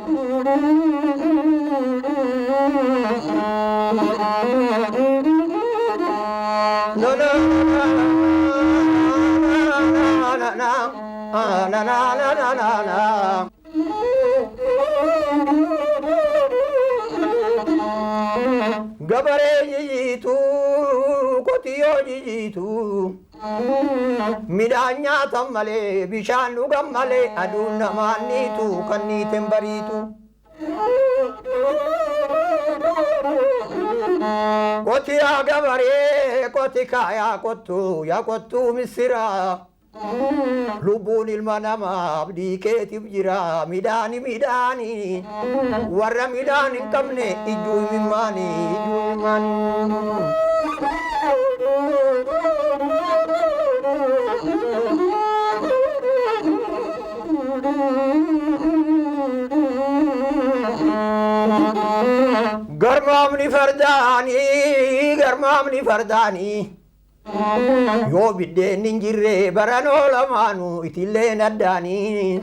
no no na na na na na na na gabare yitu kotiyo yitu midanya tamale bishanu gamale aduna manitu kaniten baritu koti agabare koti kaya kotu misira lubun ilmanama abdi ketib jira midani warra midani kamne iju mimani garmamni fardani yo bidde ninjirre barano lamanu itille nadani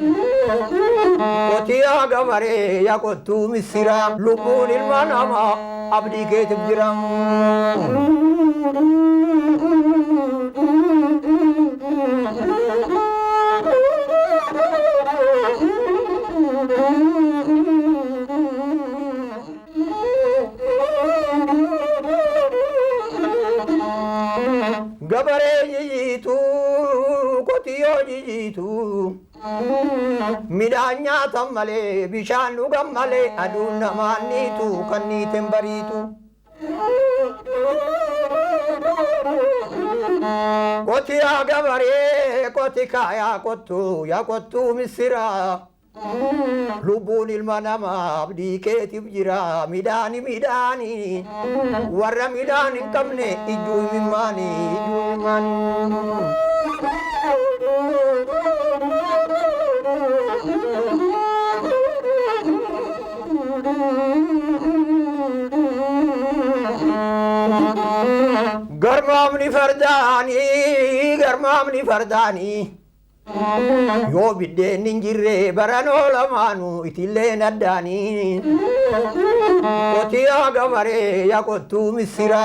kotiya gamare yakotu misira lubun ilmanama abdi ketib jira gabare yitu kotiyo yitu midanya tamale bishanu gamale aduna manitu kaniten baritu koti agabare koti kaya kotu misira lubun ilmanama abdi ketib jira midani warra midani kamne iju mimani garmamni fardani yo bidde ninjirre barano lamanu itille nadani kotiya gamare yakotu misira